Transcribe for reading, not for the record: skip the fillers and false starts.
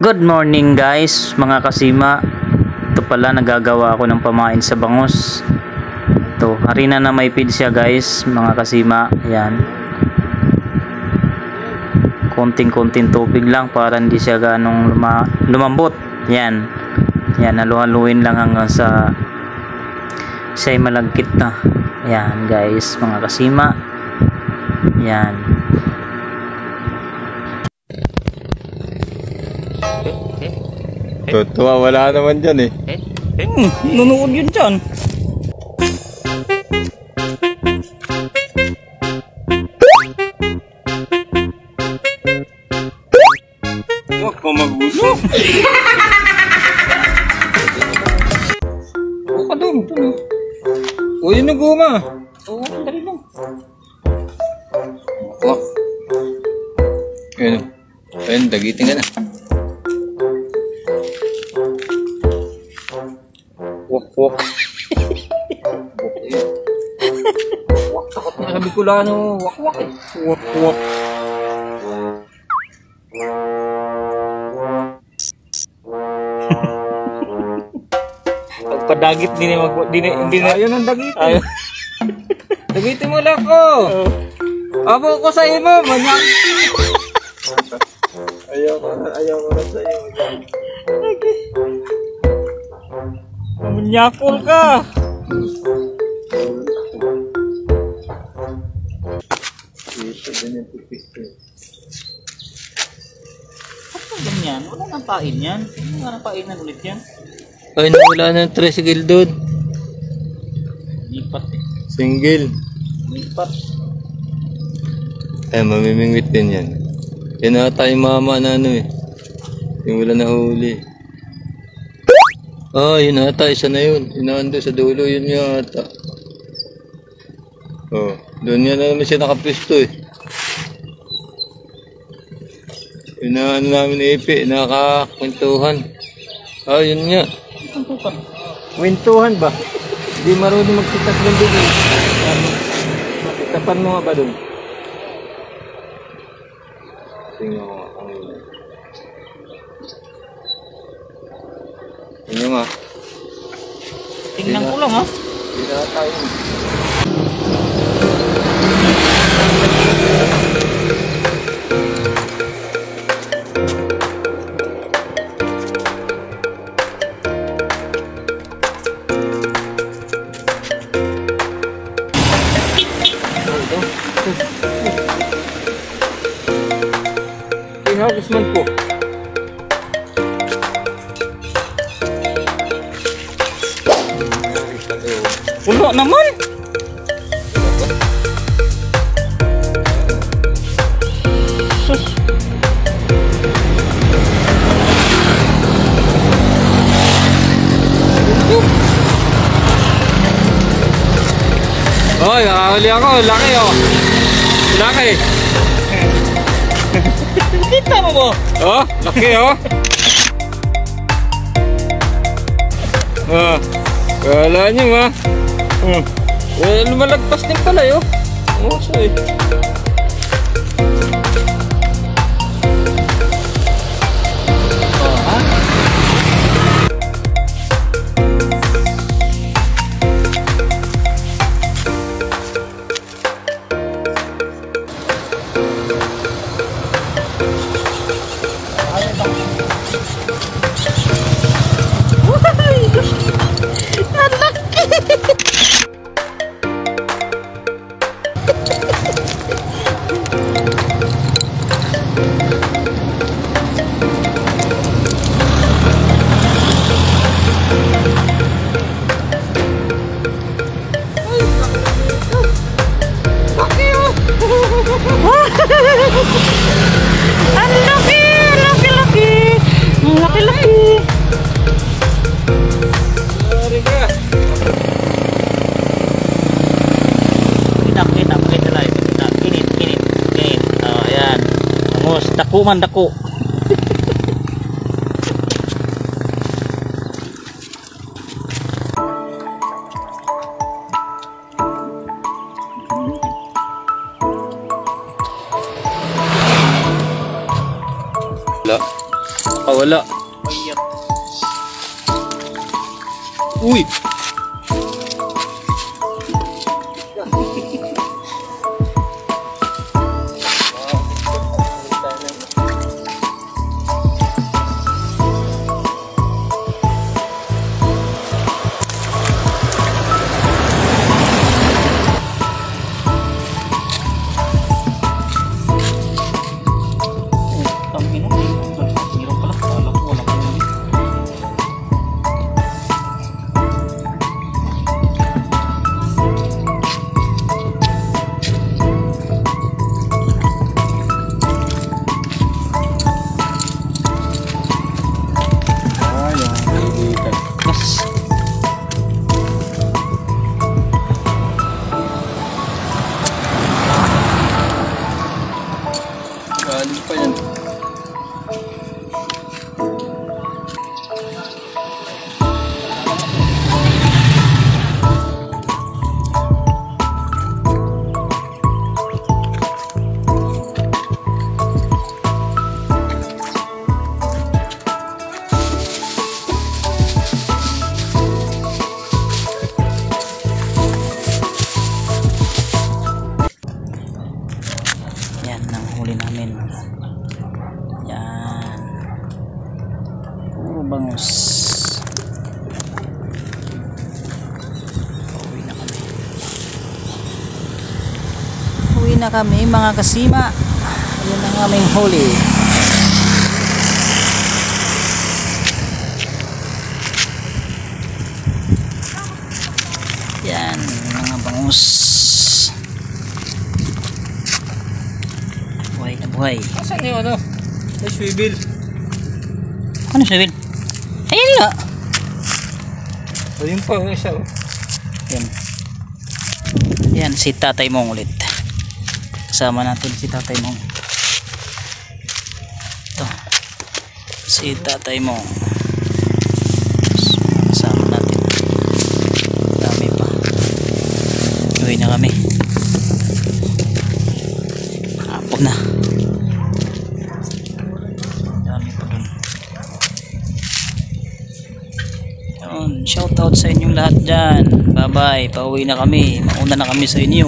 Good morning guys, mga kasima. Ito pala, nagagawa ako ng pamain sa bangus. Ito, harina na may feed siya guys, mga kasima. Ayan. Konting-konting tubig lang para hindi siya ganong lumambot. Yan. Yan, halu-haluin lang hanggang sa siya'y malagkit na. Yan guys, mga kasima. Yan. Tutuwa, wala naman dyan eh. Nunood yun dyan. Huwag ka magulo. Huwag ka doon. Uy, naguma. Oo, dali lang. Huwag. Ayun. Ayun, dagitin ka na. Wak. Wak, takot na sa Bicolano. Wak eh. Wak. Pagpadagit din na. Ayun ang dagitin. Ayun. Dagitin mo lang ko. Abo ko sa imo, manyak. Ayaw ko na sa iyo. Manyakol ka. Ano ganyan? Wala nang pain yan. Wala nang painan ulit yan. Ay, nawala na ng tricycle doon. Lipat eh. Single. Lipat. Ay, mamimingwit din yan. Yan ata yung mama na ano eh. Yung wala na huli. Ah, yun ata, isa na yun. Inaando sa dulo, yun yung ata. Oh, doon yan na naman siya nakapwesto eh. Inaano namin ipi, nakakwentuhan. Ah, yun nga. Kwentuhan ba? Hindi marunong magsitat ng dulo. Tapan mo nga ba doon? Tingnan mo nga kung yun. Yun nga. Tingnan ko lang ha. Hindi na tayo. Ihagis man po. Puno naman. Sus. Oy, nakahuli ako. Laki oh. Laki. Kita mo mo. Oh, laki oh. Ah, kala nyo ma. Lumalagpas din pala yun. Muso eh. Ang laki! Laki! Sorry ka. Kita lang. Kinit. Oh, ayan. Bangus, dako man dako. wala. Bayat. Uy! Galing pa yan. Yan ang huli namin. Yan. Puro bangus. Uwi na kami mga kasima. Yan ang aming huli. Yan mga bangus. Buhay na buhay. Asan yung ano? May swivel. Ano sabihin? Ayun nga. Ayun pa, yung isa. Yan. Yan si Tatay Mong ulit. Kasama natin si Tatay Mong. Ito. Si Tatay Mong. Kasama natin. Dami pa. Uwi na kami. Hapon na. Dami pa dun. Yun. Shout out sa inyong lahat dyan. Bye bye. Pauwi na kami. Mauna na kami sa inyo.